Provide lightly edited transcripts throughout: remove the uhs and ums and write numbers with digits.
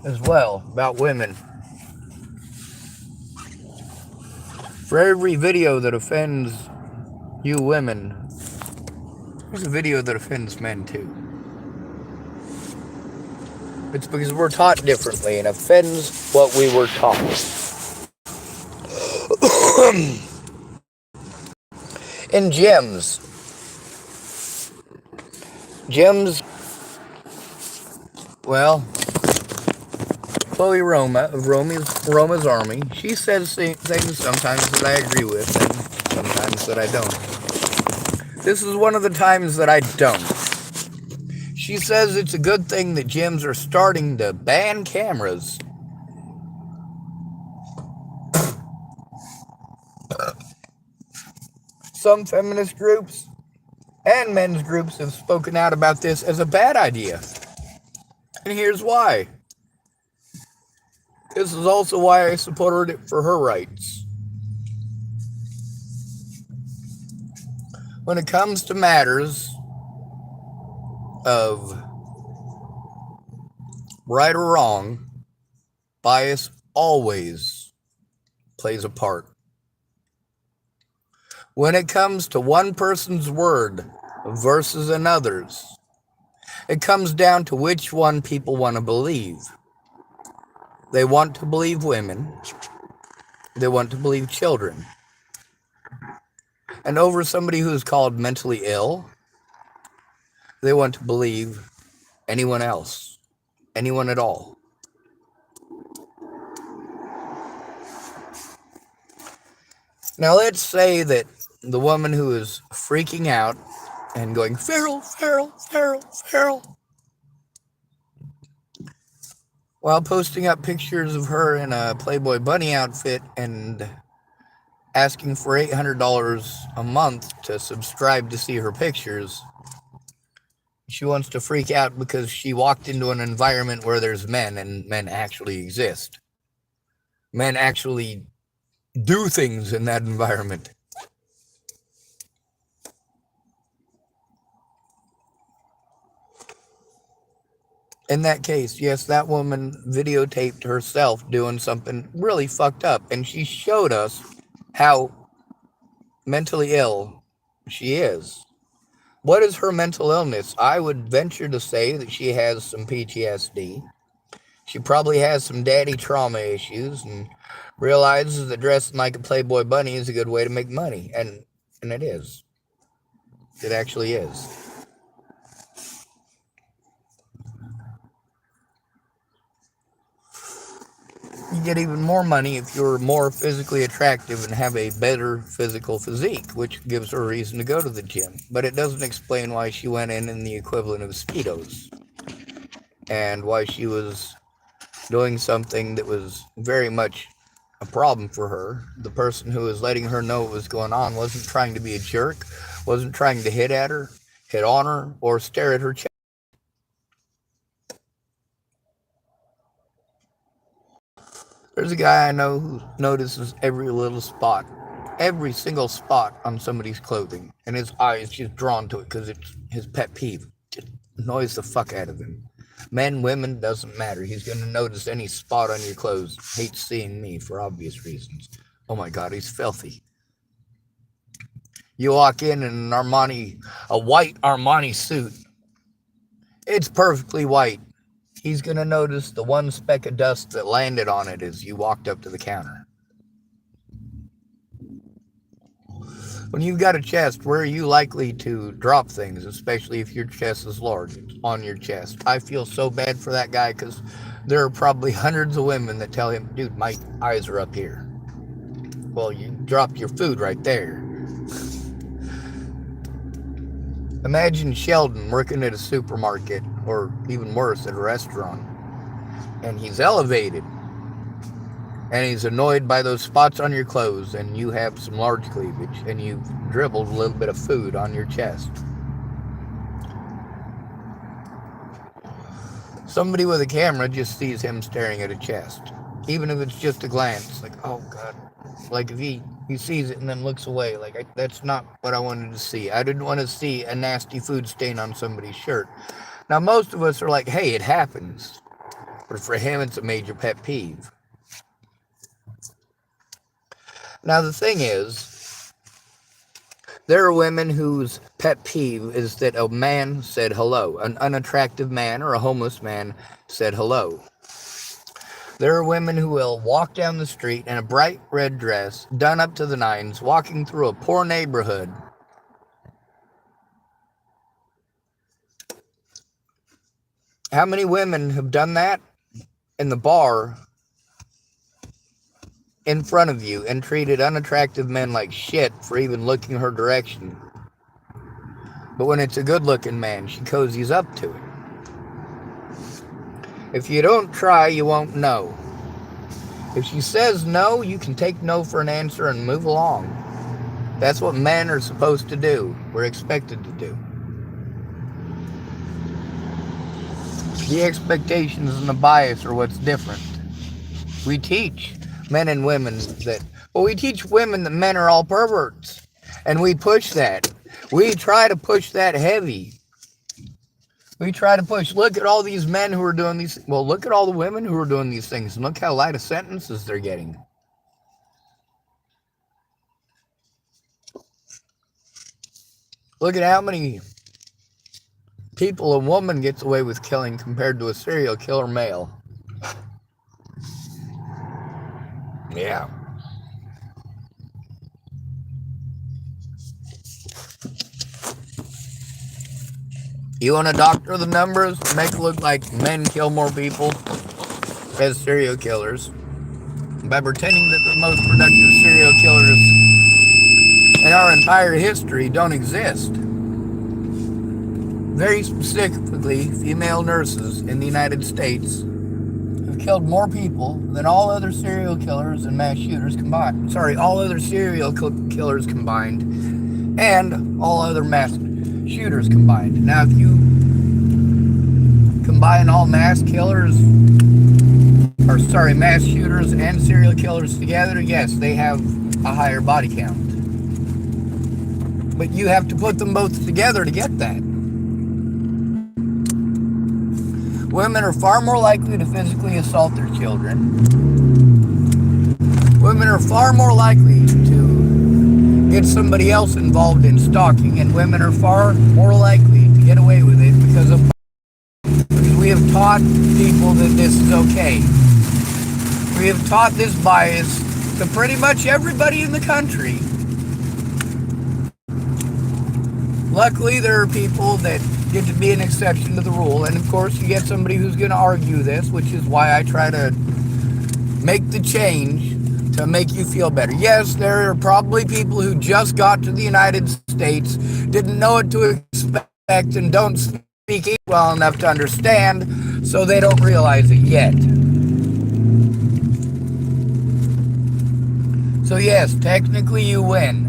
as well about women. For every video that offends you women, there's a video that offends men too. It's because we're taught differently and offends what we were taught. In Gems, well, Chloe Roma of Roma's Army, she says things sometimes that I agree with and sometimes that I don't. This is one of the times that I don't. She says it's a good thing that gyms are starting to ban cameras. Some feminist groups and men's groups have spoken out about this as a bad idea. And here's why. This is also why I supported it for her rights. When it comes to matters of right or wrong, bias always plays a part. When it comes to one person's word versus another's, it comes down to which one people want to believe. They want to believe women. They want to believe children. And over somebody who's called mentally ill, they want to believe anyone else, anyone at all. Now let's say that the woman who is freaking out and going, feral, feral, feral, feral, while posting up pictures of her in a Playboy bunny outfit and asking for $800 a month to subscribe to see her pictures. She wants to freak out because she walked into an environment where there's men and men actually exist. Men actually do things in that environment. In that case, yes, that woman videotaped herself doing something really fucked up, and she showed us how mentally ill she is. What is her mental illness? I would venture to say that she has some PTSD. She probably has some daddy trauma issues and realizes that dressing like a Playboy bunny is a good way to make money. And it is. It actually is. You get even more money if you're more physically attractive and have a better physical physique, which gives her a reason to go to the gym. But it doesn't explain why she went in the equivalent of Speedos and why she was doing something that was very much a problem for her. The person who was letting her know what was going on wasn't trying to be a jerk, wasn't trying to hit at her, hit on her, or stare at her chest. There's a guy I know who notices every little spot, every single spot on somebody's clothing, and his eye is just drawn to it because it's his pet peeve. Just annoys the fuck out of him. Men, women, doesn't matter. He's going to notice any spot on your clothes. Hates seeing me for obvious reasons. Oh my God, he's filthy. You walk in an a white Armani suit. It's perfectly white. He's going to notice the one speck of dust that landed on it as you walked up to the counter. When you've got a chest, where are you likely to drop things, especially if your chest is large? It's on your chest. I feel so bad for that guy because there are probably hundreds of women that tell him, dude, my eyes are up here. Well, you dropped your food right there. Imagine Sheldon working at a supermarket, or even worse, at a restaurant, and he's elevated, and he's annoyed by those spots on your clothes, and you have some large cleavage, and you've dribbled a little bit of food on your chest. Somebody with a camera just sees him staring at a chest, even if it's just a glance, like, oh God. Like if he sees it and then looks away, like that's not what I wanted to see. I didn't want to see a nasty food stain on somebody's shirt. Now most of us are like, hey, it happens. But for him, it's a major pet peeve. Now, the thing is, there are women whose pet peeve is that a man said hello. An unattractive man or a homeless man said hello. There are women who will walk down the street in a bright red dress, done up to the nines, walking through a poor neighborhood. How many women have done that in the bar in front of you and treated unattractive men like shit for even looking her direction? But when it's a good-looking man, she cozies up to it. If you don't try, you won't know. If she says no, you can take no for an answer and move along. That's what men are supposed to do. We're expected to do. The expectations and the bias are what's different. We teach men and women that, well, we teach women that men are all perverts. And we push that. We try to push that heavy. We try to push, look at all these men who are doing these, well, look at all the women who are doing these things, and look how light of sentences they're getting. Look at how many people a woman gets away with killing compared to a serial killer male. Yeah. You want to doctor the numbers to make it look like men kill more people as serial killers by pretending that the most productive serial killers in our entire history don't exist. Very specifically, female nurses in the United States have killed more people than all other serial killers and mass shooters combined. Sorry, all other serial killers combined and all other mass shooters combined. Now, if you combine all mass shooters and serial killers together, yes, they have a higher body count. But you have to put them both together to get that. Women are far more likely to physically assault their children. Women are far more likely to get somebody else involved in stalking, and women are far more likely to get away with it because we have taught people that this is okay. We have taught this bias to pretty much everybody in the country. Luckily, there are people that get to be an exception to the rule, and of course you get somebody who's going to argue this, which is why I try to make the change to make you feel better. Yes, there are probably people who just got to the United States, didn't know what to expect, and don't speak English well enough to understand, so they don't realize it yet. So yes, technically you win.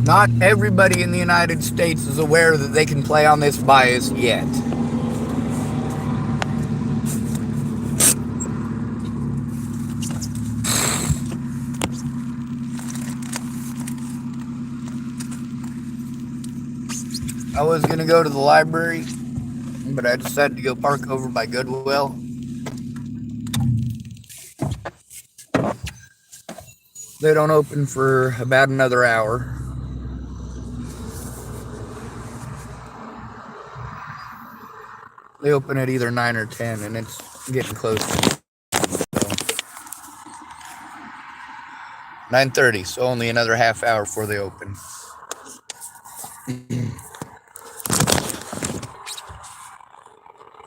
Not everybody in the United States is aware that they can play on this bias yet. I was going to go to the library, but I decided to go park over by Goodwill. They don't open for about another hour. They open at either 9 or 10, and it's getting close. So 9:30, so only another half hour before they open.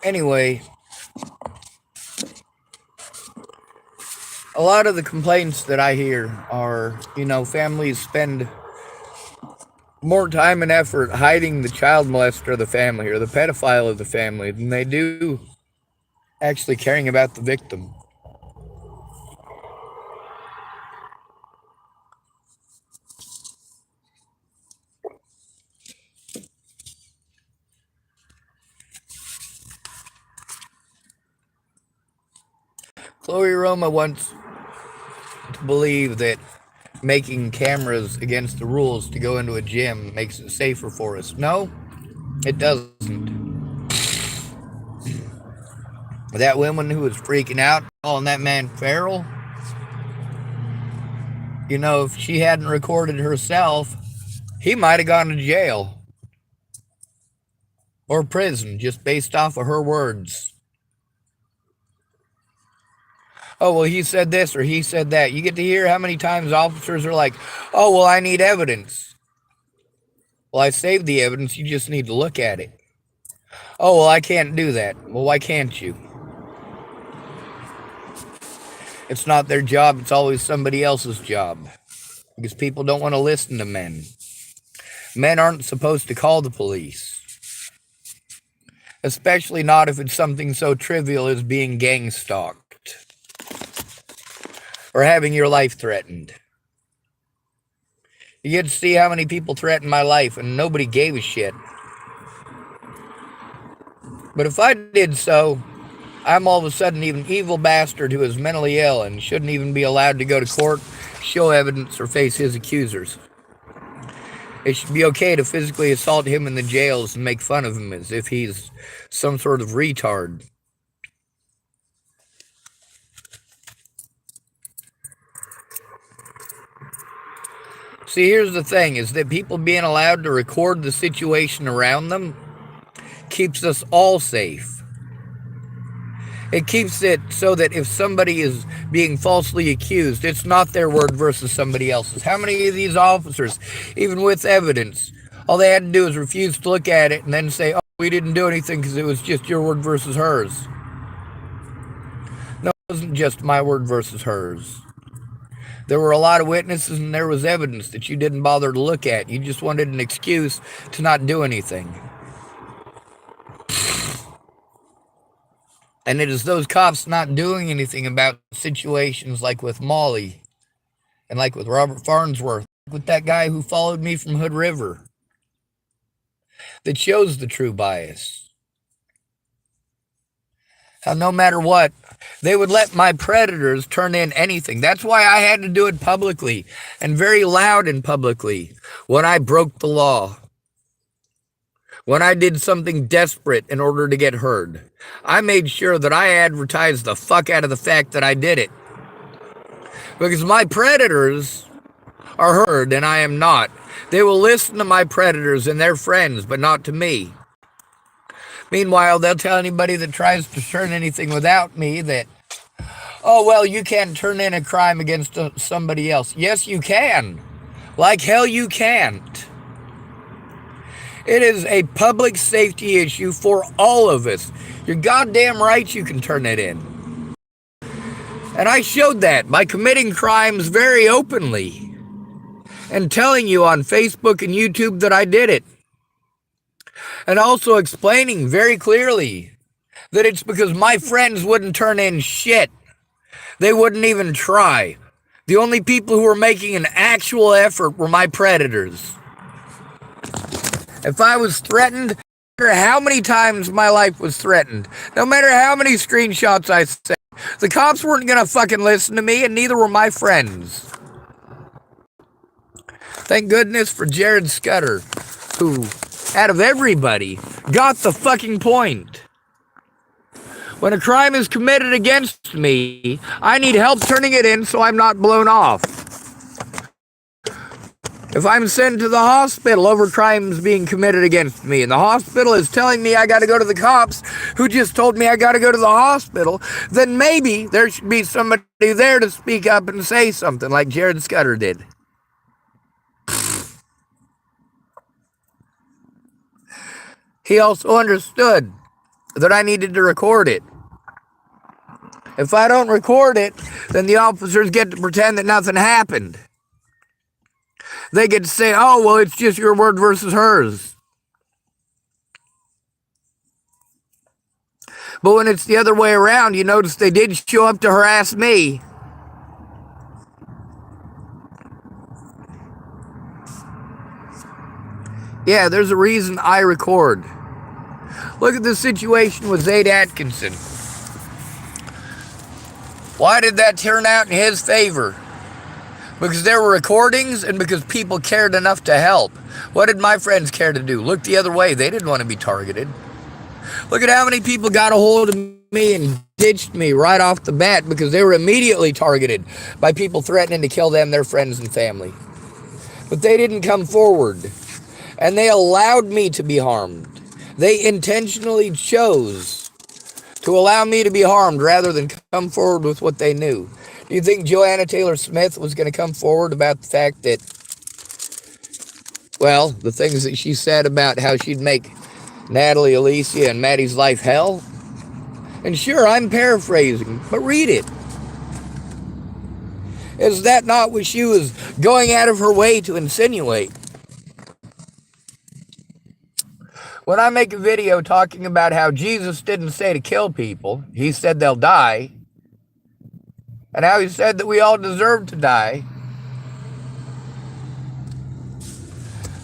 Anyway, a lot of the complaints that I hear are, families spend more time and effort hiding the child molester of the family or the pedophile of the family than they do actually caring about the victim. Chloe Roma wants to believe that making cameras against the rules to go into a gym makes it safer for us. No, it doesn't. That woman who was freaking out, calling that man feral, you know, if she hadn't recorded herself, he might have gone to jail or prison just based off of her words. Oh, well, he said this or he said that. You get to hear how many times officers are like, oh, well, I need evidence. Well, I saved the evidence. You just need to look at it. Oh, well, I can't do that. Well, why can't you? It's not their job. It's always somebody else's job. Because people don't want to listen to men. Men aren't supposed to call the police. Especially not if it's something so trivial as being gang stalked. Or having your life threatened. You get to see how many people threatened my life and nobody gave a shit. But if I did so, I'm all of a sudden an evil bastard who is mentally ill and shouldn't even be allowed to go to court, show evidence, or face his accusers. It should be okay to physically assault him in the jails and make fun of him as if he's some sort of retard. See, here's the thing, is that people being allowed to record the situation around them keeps us all safe. It keeps it so that if somebody is being falsely accused, it's not their word versus somebody else's. How many of these officers, even with evidence, all they had to do was refuse to look at it and then say, oh, we didn't do anything because it was just your word versus hers. No, it wasn't just my word versus hers. There were a lot of witnesses and there was evidence that you didn't bother to look at. You just wanted an excuse to not do anything. And it is those cops not doing anything about situations like with Molly and like with Robert Farnsworth, with that guy who followed me from Hood River, that shows the true bias. How no matter what, they would let my predators turn in anything. That's why I had to do it publicly and very loud and publicly when I broke the law. When I did something desperate in order to get heard. I made sure that I advertised the fuck out of the fact that I did it. Because my predators are heard and I am not. They will listen to my predators and their friends, but not to me. Meanwhile, they'll tell anybody that tries to turn anything without me that, oh, well, you can't turn in a crime against somebody else. Yes, you can. Like hell you can't. It is a public safety issue for all of us. You're goddamn right you can turn it in. And I showed that by committing crimes very openly and telling you on Facebook and YouTube that I did it. And also explaining very clearly that it's because my friends wouldn't turn in shit. They wouldn't even try. The only people who were making an actual effort were my predators. If I was threatened, no matter how many times my life was threatened, no matter how many screenshots I sent, the cops weren't going to fucking listen to me, and neither were my friends. Thank goodness for Jared Scudder, who, out of everybody, got the fucking point. When a crime is committed against me, I need help turning it in so I'm not blown off. If I'm sent to the hospital over crimes being committed against me, and the hospital is telling me I got to go to the cops who just told me I got to go to the hospital, then maybe there should be somebody there to speak up and say something like Jared Scudder did. He also understood that I needed to record it. If I don't record it, then the officers get to pretend that nothing happened. They get to say, oh, well, it's just your word versus hers. But when it's the other way around, you notice they did show up to harass me. Yeah, there's a reason I record. Look at the situation with Zaid Atkinson. Why did that turn out in his favor? Because there were recordings and because people cared enough to help. What did my friends care to do? Look the other way. They didn't want to be targeted. Look at how many people got a hold of me and ditched me right off the bat because they were immediately targeted by people threatening to kill them, their friends, and family. But they didn't come forward, and they allowed me to be harmed. They intentionally chose to allow me to be harmed rather than come forward with what they knew. Do you think Joanna Taylor Smith was going to come forward about the fact that, well, the things that she said about how she'd make Natalie, Alicia, and Maddie's life hell? And sure, I'm paraphrasing, but read it. Is that not what she was going out of her way to insinuate? When I make a video talking about how Jesus didn't say to kill people, he said they'll die, and how he said that we all deserve to die,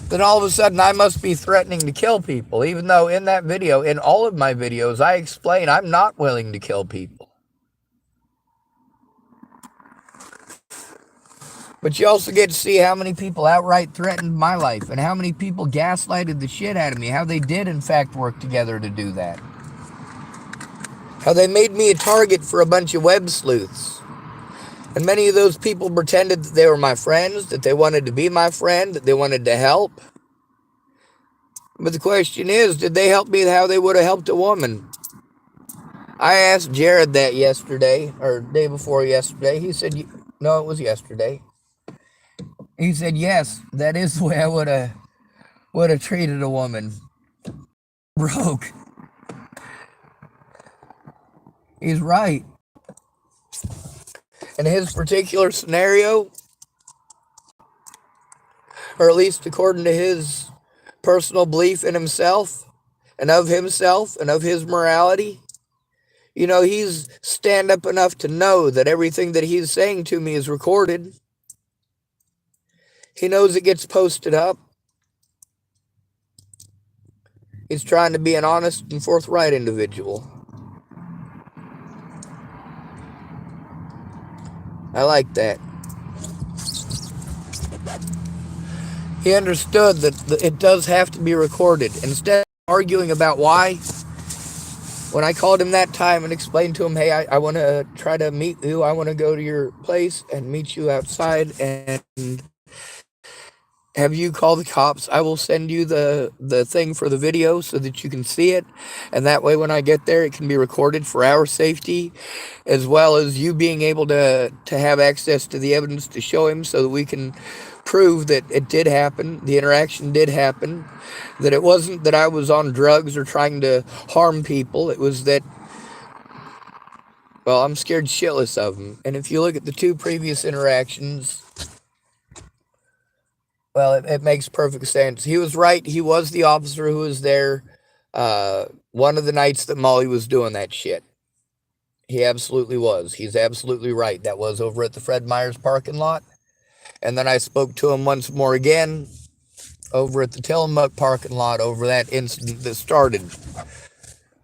then all of a sudden I must be threatening to kill people, even though in that video, in all of my videos, I explain I'm not willing to kill people. But you also get to see how many people outright threatened my life and how many people gaslighted the shit out of me, how they did in fact work together to do that. How they made me a target for a bunch of web sleuths. And many of those people pretended that they were my friends, that they wanted to be my friend, that they wanted to help. But the question is, did they help me how they would have helped a woman? I asked Jared that yesterday, or day before yesterday. He said, no, it was yesterday. He said, yes, that is the way I would have treated a woman. Broke. He's right. In his particular scenario, or at least according to his personal belief in himself and of his morality, you know, he's stand up enough to know that everything that he's saying to me is recorded. He knows it gets posted up. He's trying to be an honest and forthright individual. I like that. He understood that it does have to be recorded. Instead of arguing about why, when I called him that time and explained to him, hey, I want to try to meet you. I want to go to your place and meet you outside and have you call the cops. I will send you the thing for the video so that you can see it. And that way, when I get there, it can be recorded for our safety, as well as you being able to have access to the evidence to show him so that we can prove that it did happen, the interaction did happen, that it wasn't that I was on drugs or trying to harm people. It was that, well, I'm scared shitless of him. And if you look at the two previous interactions, well, it makes perfect sense. He was right. He was the officer who was there one of the nights that Molly was doing that shit. He absolutely was. He's absolutely right. That was over at the Fred Meyers parking lot. And then I spoke to him once more again over at the Tillamook parking lot over that incident that started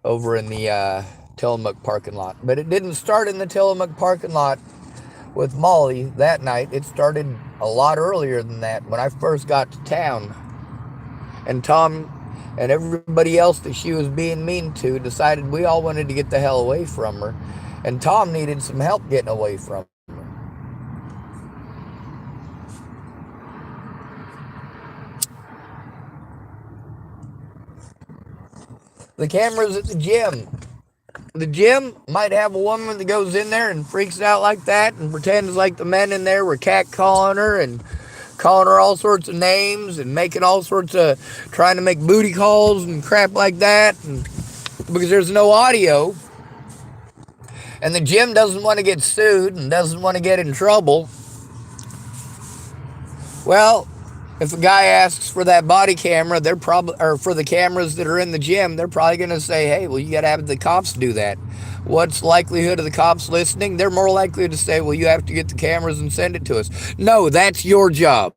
over in the Tillamook parking lot. But it didn't start in the Tillamook parking lot with Molly that night. It started a lot earlier than that when I first got to town. And Tom and everybody else that she was being mean to decided we all wanted to get the hell away from her. And Tom needed some help getting away from her. The cameras at the gym. The gym might have a woman that goes in there and freaks out like that and pretends like the men in there were catcalling her and calling her all sorts of names and making all sorts of, trying to make booty calls and crap like that. And because there's no audio and the gym doesn't want to get sued and doesn't want to get in trouble. Well, if a guy asks for that body camera, they're probably, or for the cameras that are in the gym, they're probably going to say, hey, well, you got to have the cops do that. What's the likelihood of the cops listening? They're more likely to say, well, you have to get the cameras and send it to us. No, that's your job.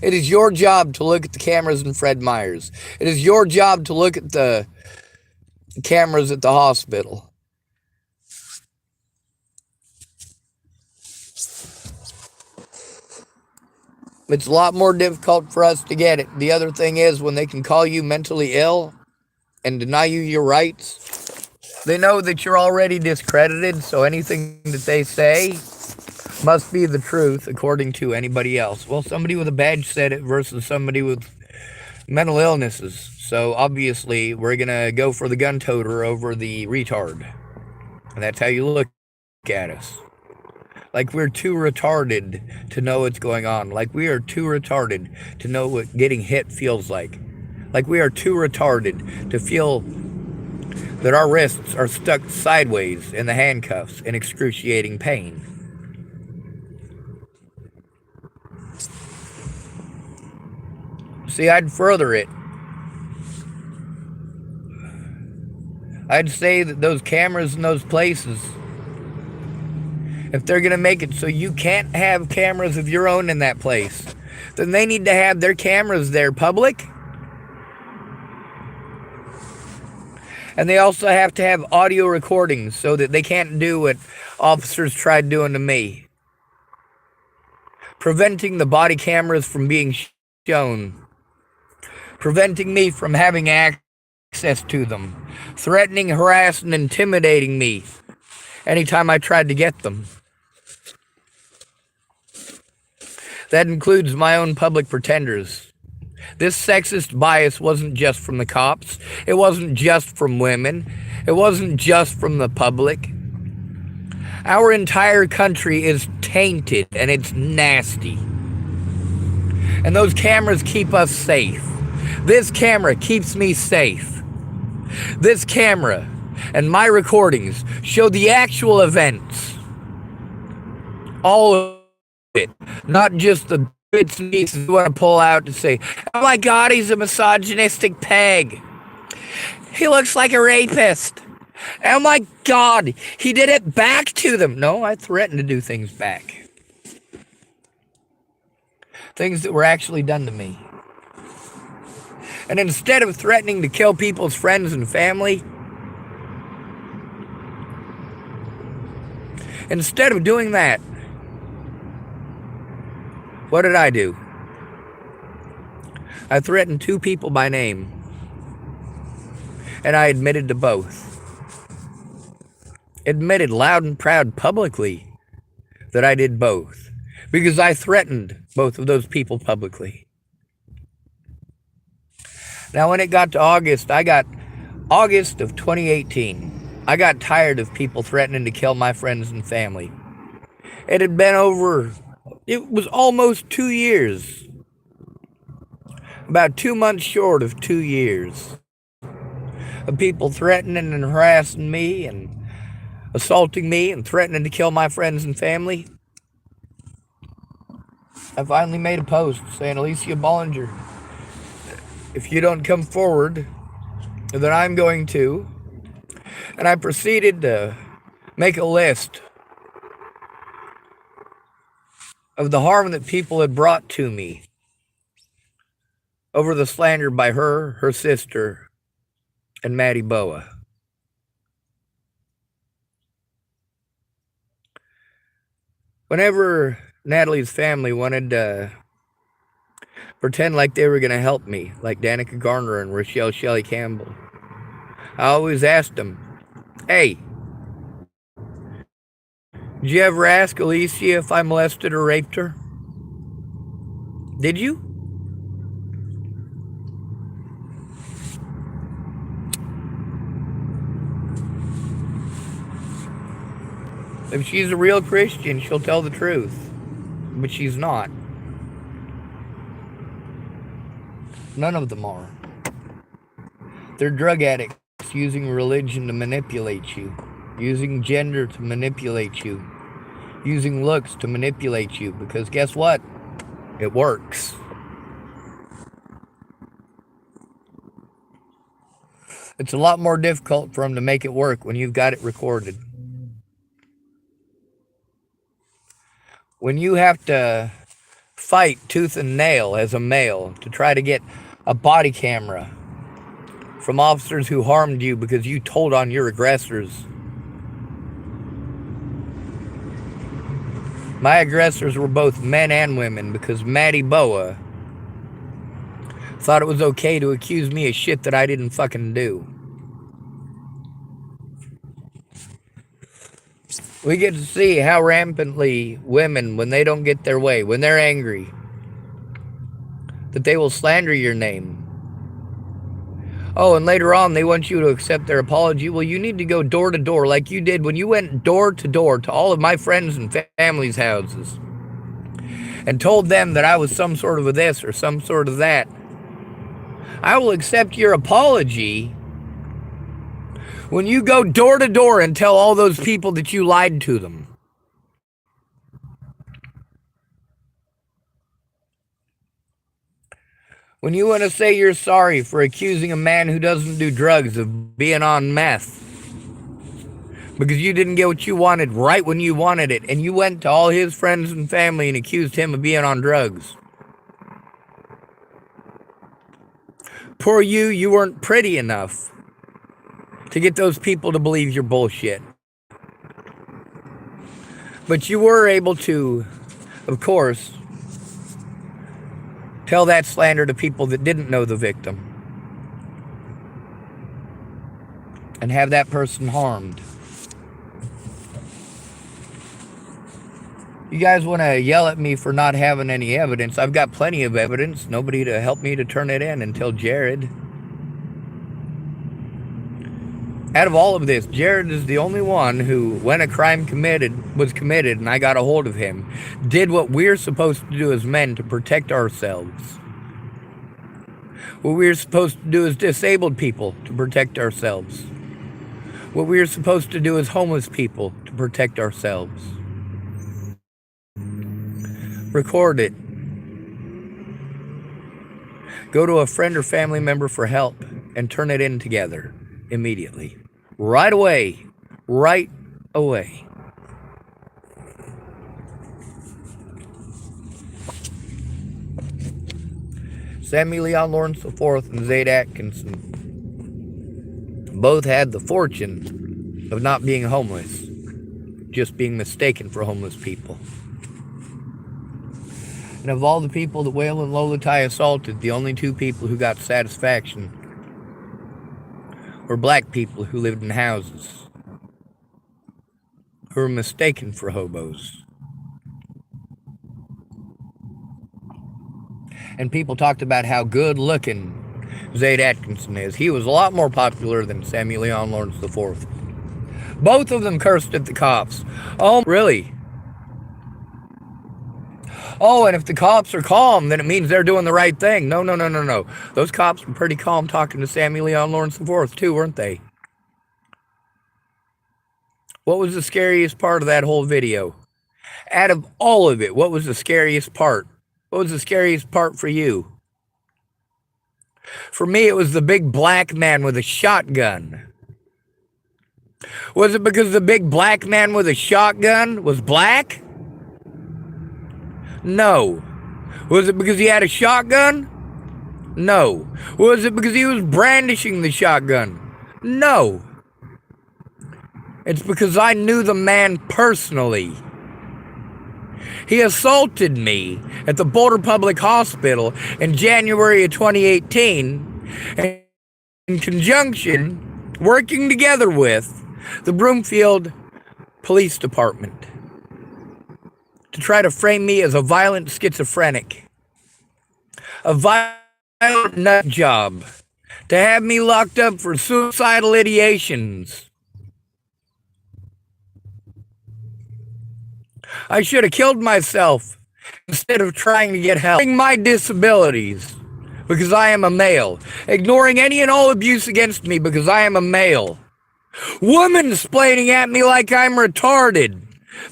It is your job to look at the cameras in Fred Meyers. It is your job to look at the cameras at the hospital. It's a lot more difficult for us to get it. The other thing is when they can call you mentally ill and deny you your rights, they know that you're already discredited, so anything that they say must be the truth according to anybody else. Well, somebody with a badge said it versus somebody with mental illnesses. So obviously, we're going to go for the gun toter over the retard. And that's how you look at us. Like we're too retarded to know what's going on. Like we are too retarded to know what getting hit feels like. Like we are too retarded to feel that our wrists are stuck sideways in the handcuffs in excruciating pain. See, I'd further it. I'd say that those cameras in those places, if they're going to make it so you can't have cameras of your own in that place, then they need to have their cameras there public. And they also have to have audio recordings so that they can't do what officers tried doing to me. Preventing the body cameras from being shown. Preventing me from having access to them. Threatening, harassing, and intimidating me anytime I tried to get them. That includes my own public pretenders. This sexist bias wasn't just from the cops. It wasn't just from women. It wasn't just from the public. Our entire country is tainted and it's nasty. And those cameras keep us safe. This camera keeps me safe. This camera and my recordings show the actual events. All of it. Not just the bits and pieces you want to pull out to say, oh my God, he's a misogynistic peg. He looks like a rapist. Oh my God, he did it back to them. No, I threatened to do things back. Things that were actually done to me. And instead of threatening to kill people's friends and family, instead of doing that, what did I do? I threatened 2 people by name. And I admitted to both. Admitted loud and proud publicly that I did both. Because I threatened both of those people publicly. Now when it got to August of 2018, I got tired of people threatening to kill my friends and family. It had been it was almost 2 years. About 2 months short of 2 years. Of people threatening and harassing me and assaulting me and threatening to kill my friends and family. I finally made a post saying, Alicia Bollinger, if you don't come forward, then I'm going to. And I proceeded to make a list of the harm that people had brought to me over the slander by her sister, and Maddie Boa. Whenever Natalie's family wanted to pretend like they were going to help me, like Danica Garner and Rochelle Shelley Campbell, I always asked them, hey, did you ever ask Alicia if I molested or raped her? Did you? If she's a real Christian, she'll tell the truth. But she's not. None of them are. They're drug addicts using religion to manipulate you. Using gender to manipulate you. Using looks to manipulate you. Because guess what? It works. It's a lot more difficult for them to make it work when you've got it recorded. When you have to fight tooth and nail as a male to try to get a body camera from officers who harmed you because you told on your aggressors. My aggressors were both men and women because Maddie Boa thought it was okay to accuse me of shit that I didn't fucking do. We get to see how rampantly women, when they don't get their way, when they're angry, that they will slander your name. Oh, and later on, they want you to accept their apology. Well, you need to go door to door like you did when you went door to all of my friends and family's houses and told them that I was some sort of a this or some sort of that. I will accept your apology when you go door to door and tell all those people that you lied to them. When you want to say you're sorry for accusing a man who doesn't do drugs of being on meth because you didn't get what you wanted right when you wanted it, and you went to all his friends and family and accused him of being on drugs. Poor you, you weren't pretty enough to get those people to believe your bullshit. But you were able to, of course, tell that slander to people that didn't know the victim and have that person harmed. You guys want to yell at me for not having any evidence. I've got plenty of evidence. Nobody to help me to turn it in until Jared. Out of all of this, Jared is the only one who, when a crime was committed and I got a hold of him, did what we're supposed to do as men to protect ourselves. What we're supposed to do as disabled people to protect ourselves. What we're supposed to do as homeless people to protect ourselves. Record it. Go to a friend or family member for help and turn it in together immediately. Right away. Right away. Sammy Leon Lawrence IV and Zaid Atkinson both had the fortune of not being homeless, just being mistaken for homeless people. And of all the people that Waylon Lolotai assaulted, the only two people who got satisfaction were black people who lived in houses, who were mistaken for hobos. And people talked about how good looking Zaid Atkinson is. He was a lot more popular than Sammy Leon Lawrence IV. Both of them cursed at the cops. Oh, really? Oh, and if the cops are calm, then it means they're doing the right thing. No. Those cops were pretty calm talking to Sammy Leon Lawrence IV too, weren't they? What was the scariest part of that whole video? Out of all of it, what was the scariest part? What was the scariest part for you? For me, it was the big black man with a shotgun. Was it because the big black man with a shotgun was black? No. Was it because he had a shotgun? No. Was it because he was brandishing the shotgun? No. It's because I knew the man personally. He assaulted me at the Boulder Public Hospital in January of 2018 in conjunction, working together with the Broomfield Police Department to try to frame me as a violent schizophrenic, a violent nut job, to have me locked up for suicidal ideations. I should have killed myself instead of trying to get help. Ignoring my disabilities because I am a male. Ignoring any and all abuse against me because I am a male. Woman-splaining at me like I'm retarded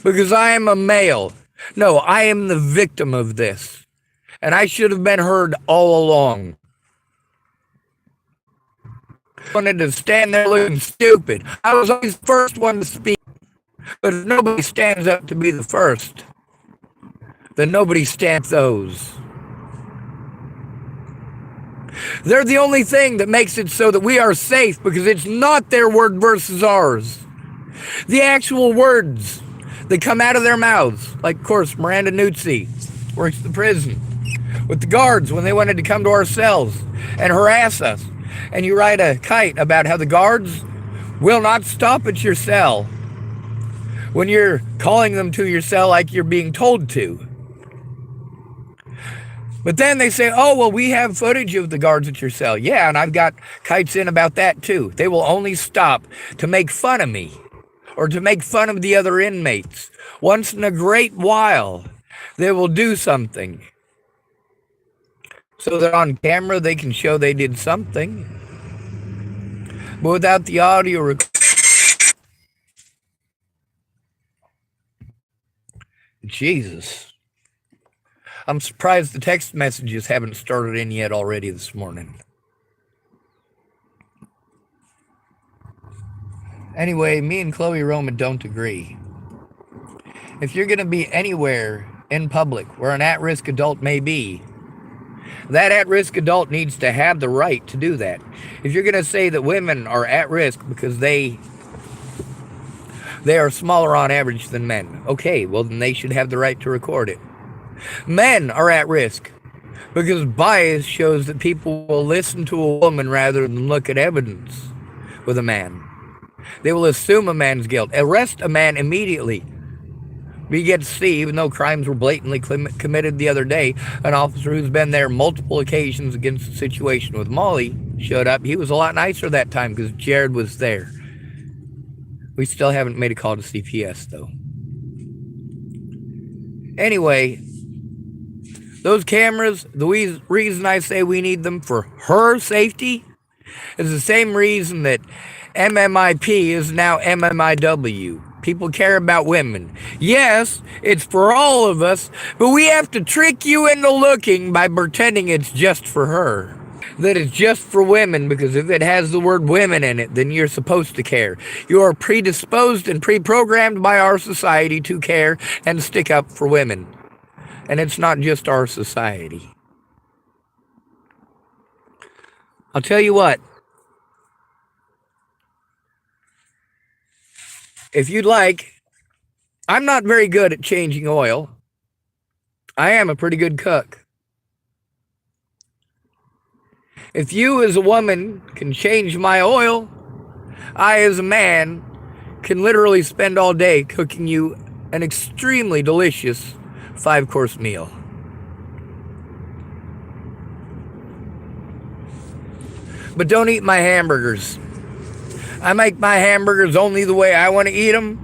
because I am a male. No, I am the victim of this. And I should have been heard all along. I wanted to stand there looking stupid. I was always the first one to speak. But if nobody stands up to be the first, then nobody stands those. They're the only thing that makes it so that we are safe, because it's not their word versus ours. The actual words that come out of their mouths, like, of course, Miranda Nuzzi works at the prison with the guards when they wanted to come to our cells and harass us. And you write a kite about how the guards will not stop at your cell when you're calling them to your cell like you're being told to. But then they say, oh, well, we have footage of the guards at your cell. Yeah, and I've got kites in about that too. They will only stop to make fun of me or to make fun of the other inmates. Once in a great while, they will do something so that on camera they can show they did something. But without the audio recording, Jesus. I'm surprised the text messages haven't started in yet already this morning. Anyway, me and Chloe Roman don't agree. If you're going to be anywhere in public where an at-risk adult may be, that at-risk adult needs to have the right to do that. If you're going to say that women are at risk because they are smaller on average than men, okay, well then they should have the right to record it. Men are at risk because bias shows that people will listen to a woman rather than look at evidence with a man. They will assume a man's guilt, arrest a man immediately. We get to see, even though crimes were blatantly committed the other day, an officer who's been there multiple occasions against the situation with Molly showed up. He was a lot nicer that time because Jared was there. We still haven't made a call to CPS, though. Anyway, those cameras, the reason I say we need them for her safety is the same reason that MMIP is now MMIW. People care about women. Yes, it's for all of us, but we have to trick you into looking by pretending it's just for her. That it's just for women, because if it has the word women in it, then you're supposed to care. You are predisposed and pre-programmed by our society to care and stick up for women. And it's not just our society. I'll tell you what. If you'd like, I'm not very good at changing oil. I am a pretty good cook. If you as a woman can change my oil, I as a man can literally spend all day cooking you an extremely delicious 5-course meal. But don't eat my hamburgers. I make my hamburgers only the way I want to eat them,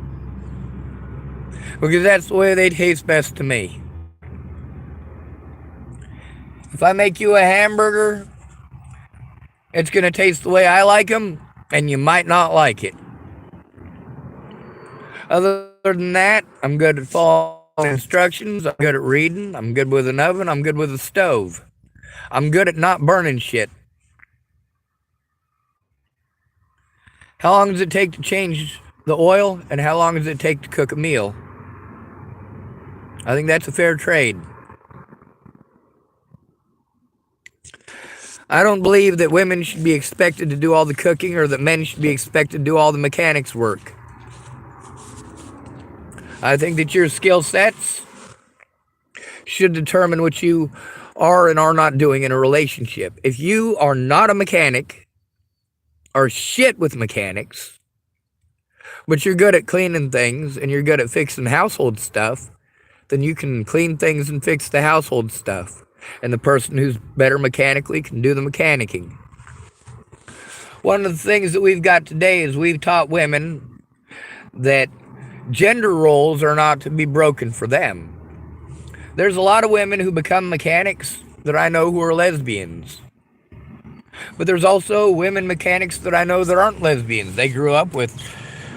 because that's the way they taste best to me. If I make you a hamburger, it's going to taste the way I like them, and you might not like it. Other than that, I'm good at following instructions. I'm good at reading. I'm good with an oven. I'm good with a stove. I'm good at not burning shit. How long does it take to change the oil, and how long does it take to cook a meal? I think that's a fair trade. I don't believe that women should be expected to do all the cooking, or that men should be expected to do all the mechanics work. I think that your skill sets should determine what you are and are not doing in a relationship. If you are not a mechanic, or shit with mechanics, but you're good at cleaning things and you're good at fixing household stuff, then you can clean things and fix the household stuff. And the person who's better mechanically can do the mechanicking. One of the things that we've got today is we've taught women that gender roles are not to be broken for them. There's a lot of women who become mechanics that I know who are lesbians. But there's also women mechanics that I know that aren't lesbians. They grew up with,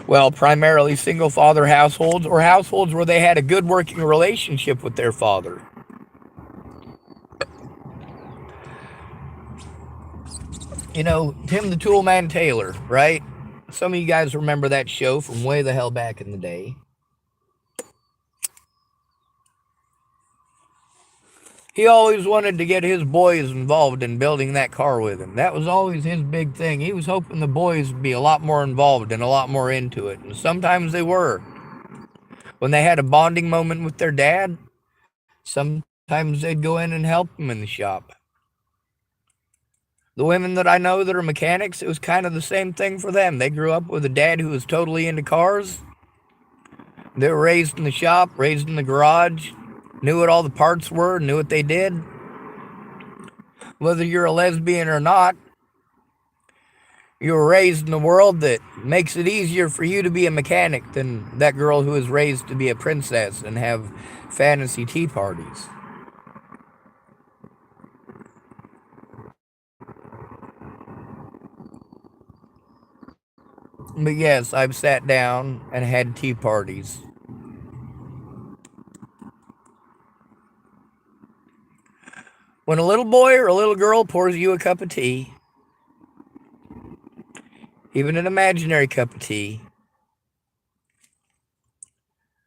well, primarily single father households, or households where they had a good working relationship with their father. You know, Tim the Toolman Taylor, right? Some of you guys remember that show from way the hell back in the day. He always wanted to get his boys involved in building that car with him. That was always his big thing. He was hoping the boys would be a lot more involved and a lot more into it. And sometimes they were. When they had a bonding moment with their dad, sometimes they'd go in and help him in the shop. The women that I know that are mechanics, it was kind of the same thing for them. They grew up with a dad who was totally into cars. They were raised in the shop, raised in the garage, knew what all the parts were, knew what they did. Whether you're a lesbian or not, you were raised in a world that makes it easier for you to be a mechanic than that girl who was raised to be a princess and have fantasy tea parties. But yes, I've sat down and had tea parties. When a little boy or a little girl pours you a cup of tea, even an imaginary cup of tea,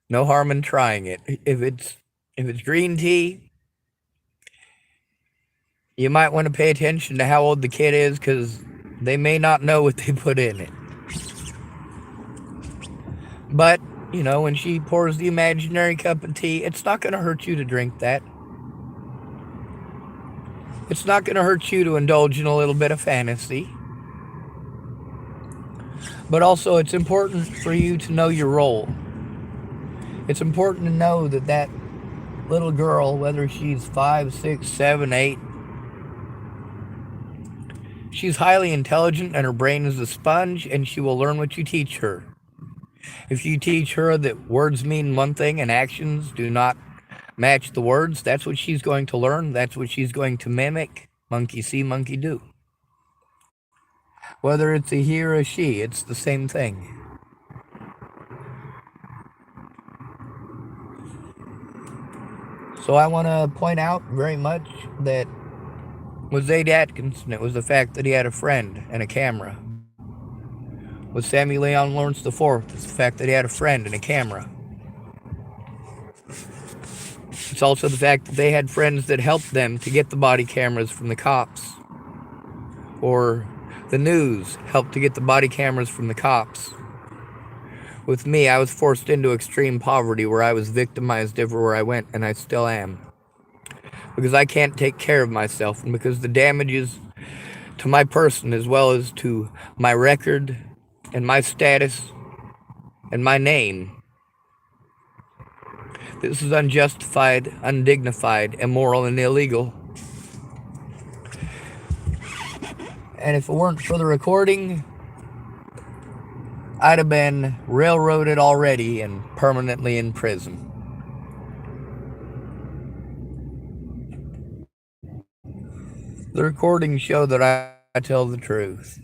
no harm in trying it. If it's green tea, you might want to pay attention to how old the kid is, because they may not know what they put in it. But, when she pours the imaginary cup of tea, it's not going to hurt you to drink that. It's not going to hurt you to indulge in a little bit of fantasy. But also, it's important for you to know your role. It's important to know that little girl, whether she's 5, 6, 7, 8, she's highly intelligent and her brain is a sponge, and she will learn what you teach her. If you teach her that words mean one thing and actions do not match the words, that's what she's going to learn. That's what she's going to mimic. Monkey see, monkey do. Whether it's a he or a she, it's the same thing. So I want to point out very much that with Zayd Atkinson, it was the fact that he had a friend and a camera. With Samuel Leon Lawrence IV, it's the fact that he had a friend and a camera. It's also the fact that they had friends that helped them to get the body cameras from the cops. Or the news helped to get the body cameras from the cops. With me, I was forced into extreme poverty where I was victimized everywhere I went, and I still am. Because I can't take care of myself, and because the damages to my person as well as to my record and my status and my name. This is unjustified, undignified, immoral, and illegal. And if it weren't for the recording, I'd have been railroaded already and permanently in prison. The recordings show that I tell the truth.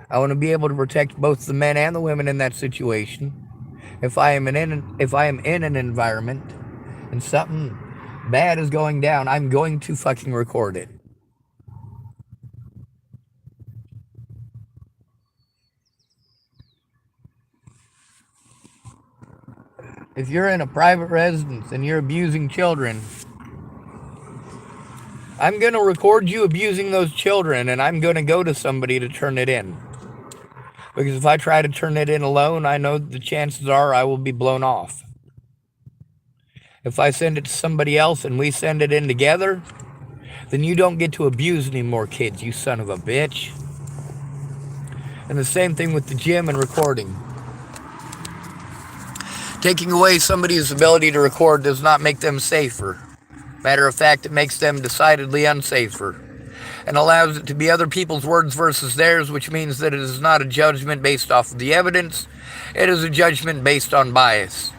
I want to be able to protect both the men and the women in that situation. If I am in an environment and something bad is going down, I'm going to fucking record it. If you're in a private residence and you're abusing children, I'm going to record you abusing those children, and I'm going to go to somebody to turn it in. Because if I try to turn it in alone, I know the chances are I will be blown off. If I send it to somebody else and we send it in together, then you don't get to abuse any more kids, you son of a bitch. And the same thing with the gym and recording. Taking away somebody's ability to record does not make them safer. Matter of fact, it makes them decidedly unsafer, and allows it to be other people's words versus theirs, which means that it is not a judgment based off of the evidence. It is a judgment based on bias.